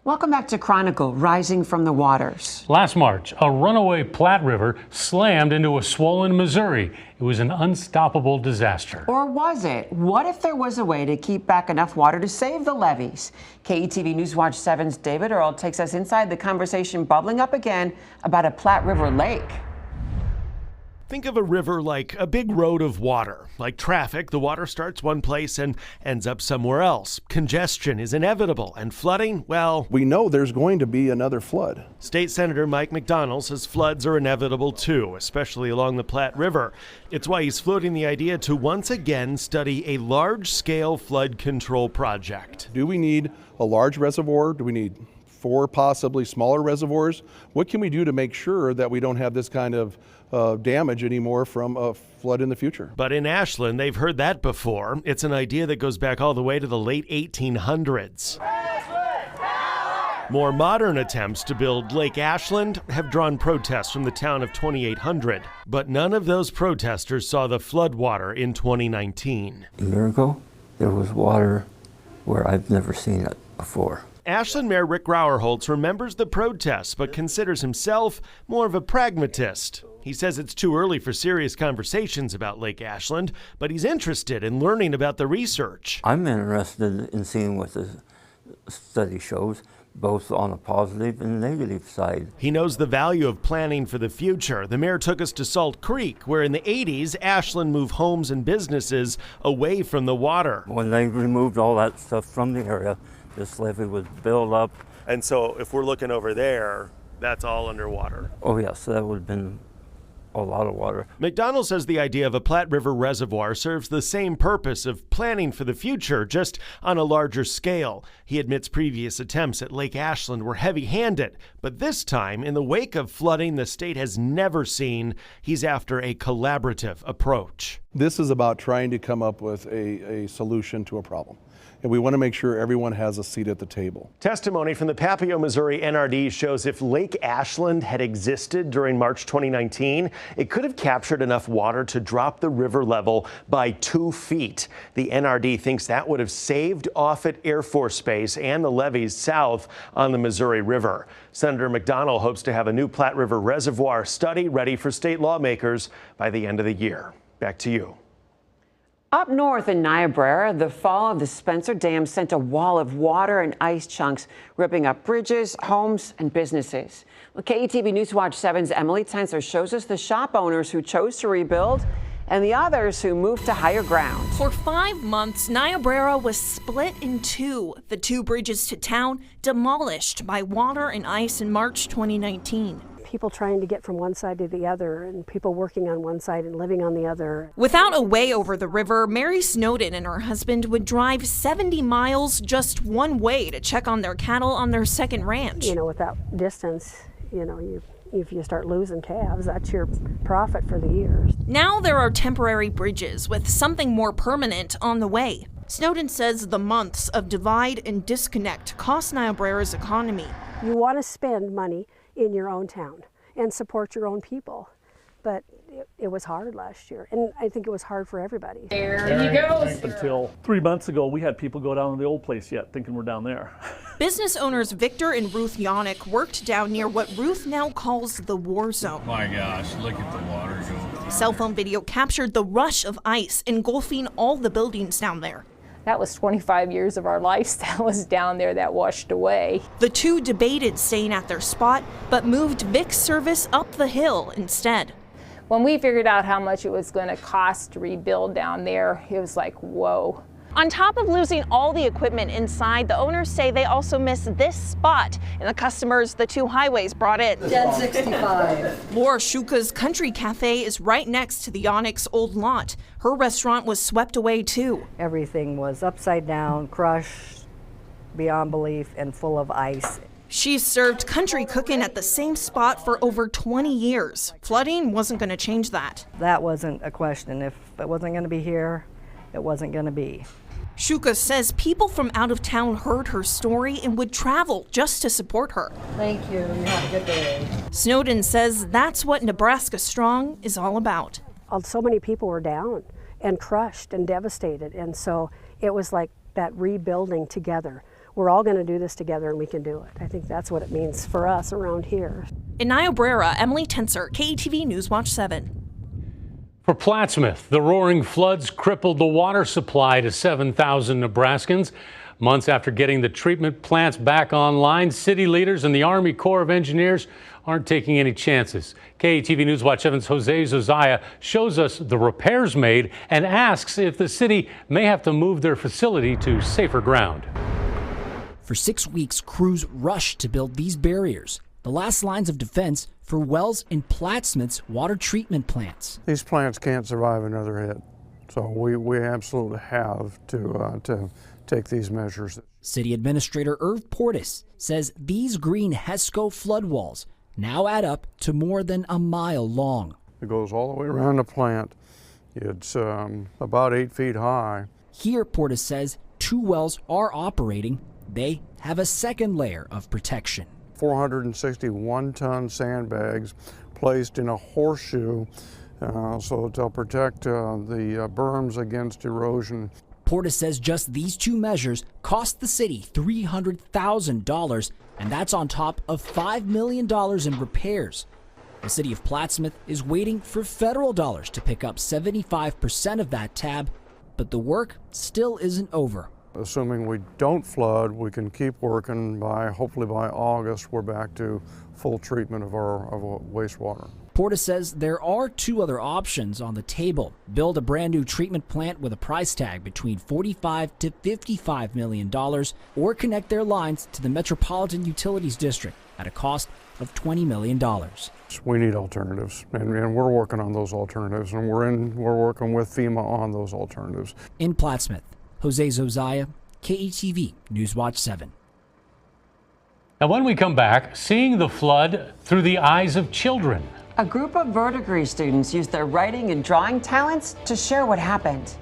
Welcome back to Chronicle, Rising from the Waters. Last March, a runaway Platte River slammed into a swollen Missouri. It was an unstoppable disaster. Or was it? What if there was a way to keep back enough water to save the levees? KETV Newswatch 7's David Earl takes us inside the conversation bubbling up again about a Platte River lake. Think of a river like a big road of water. Like traffic, the water starts one place and ends up somewhere else. Congestion is inevitable, and flooding, well... We know there's going to be another flood. State Senator Mike McDonald says floods are inevitable too, especially along the Platte River. It's why he's floating the idea to once again study a large-scale flood control project. Do we need a large reservoir? Do we need 4 possibly smaller reservoirs? What can we do to make sure that we don't have this kind of damage anymore from a flood in the future? But in Ashland, they've heard that before. It's an idea that goes back all the way to the late 1800s. More modern attempts to build Lake Ashland have drawn protests from the town of 2800. But none of those protesters saw the floodwater in 2019. A year ago, there was water where I've never seen it before. Ashland Mayor Rick Grauerholtz remembers the protests, but considers himself more of a pragmatist. He says it's too early for serious conversations about Lake Ashland, but he's interested in learning about the research. I'm interested in seeing what the study shows, both on a positive and negative side. He knows the value of planning for the future. The mayor took us to Salt Creek, where in the 80s, Ashland moved homes and businesses away from the water. When they removed all that stuff from the area, this levee was built up. And so if we're looking over there, that's all underwater. Oh yes, that would have been a lot of water. McDonald says the idea of a Platte River reservoir serves the same purpose of planning for the future, just on a larger scale. He admits previous attempts at Lake Ashland were heavy-handed, but this time, in the wake of flooding the state has never seen, he's after a collaborative approach. This is about trying to come up with a solution to a problem. And we want to make sure everyone has a seat at the table. Testimony from the Papio, Missouri NRD shows if Lake Ashland had existed during March 2019, it could have captured enough water to drop the river level by 2 feet. The NRD thinks that would have saved Offutt Air Force Base and the levees south on the Missouri River. Senator McDonald hopes to have a new Platte River reservoir study ready for state lawmakers by the end of the year. Back to you. Up north in Niobrara, the fall of the Spencer Dam sent a wall of water and ice chunks, ripping up bridges, homes, and businesses. Well, KETV Newswatch 7's Emily Tensler shows us the shop owners who chose to rebuild and the others who moved to higher ground. For 5 months, Niobrara was split in two. The 2 bridges to town demolished by water and ice in March 2019. People trying to get from one side to the other and people working on one side and living on the other. Without a way over the river, Mary Snowden and her husband would drive 70 miles just one way to check on their cattle on their second ranch. You know, with that distance, if you start losing calves, that's your profit for the years. Now there are temporary bridges with something more permanent on the way. Snowden says the months of divide and disconnect cost Niobrara's economy. You want to spend money in your own town and support your own people. But it was hard last year, and I think it was hard for everybody. There he goes. Until 3 months ago, we had people go down to the old place yet, thinking we're down there. Business owners Victor and Ruth Yannick worked down near what Ruth now calls the war zone. My gosh, look at the water go. Cell phone video captured the rush of ice engulfing all the buildings down there. That was 25 years of our life that was down there that washed away. The two debated staying at their spot, but moved Vic's service up the hill instead. When we figured out how much it was going to cost to rebuild down there, it was like, whoa. On top of losing all the equipment inside, the owners say they also miss this spot and the customers the 2 highways brought in. 1065. Laura Shuka's Country Cafe is right next to the Onyx old lot. Her restaurant was swept away too. Everything was upside down, crushed beyond belief, and full of ice. She's served country cooking at the same spot for over 20 years. Flooding wasn't going to change that. That wasn't a question. If it wasn't going to be here, it wasn't going to be. Shuka says people from out of town heard her story and would travel just to support her. Thank you. You have a good day. Snowden says that's what Nebraska Strong is all about. So many people were down and crushed and devastated, and so it was like that rebuilding together we're all going to do this together and we can do it. I think that's what it means for us around here. In Niobrara, Emily Tenser, KETV News Watch 7. For Plattsmouth, the roaring floods crippled the water supply to 7,000 Nebraskans. Months after getting the treatment plants back online, city leaders and the Army Corps of Engineers aren't taking any chances. KETV News Watch 7's Jose Zozaya shows us the repairs made and asks if the city may have to move their facility to safer ground. For 6 weeks, crews rushed to build these barriers, the last lines of defense for wells in Plattsmouth's water treatment plants. These plants can't survive another hit, so we absolutely have to take these measures. City Administrator Irv Portis says these green HESCO flood walls now add up to more than a mile long. It goes all the way around the plant. It's about 8 feet high. Here, Portis says 2 wells are operating. They have a second layer of protection. 461-ton sandbags placed in a horseshoe so they'll protect the berms against erosion. Portis says just these 2 measures cost the city $300,000, and that's on top of $5 million in repairs. The city of Plattsmouth is waiting for federal dollars to pick up 75% of that tab, but the work still isn't over. Assuming we don't flood, we can keep working hopefully by August, we're back to full treatment of our wastewater. Portis says there are 2 other options on the table. Build a brand new treatment plant with a price tag between $45 to $55 million, or connect their lines to the Metropolitan Utilities District at a cost of $20 million. We need alternatives, and we're working on those alternatives, and we're working with FEMA on those alternatives. In Plattsmouth, Jose Zozaya, KETV News Watch 7. Now, when we come back, seeing the flood through the eyes of children. A group of verdigris students used their writing and drawing talents to share what happened.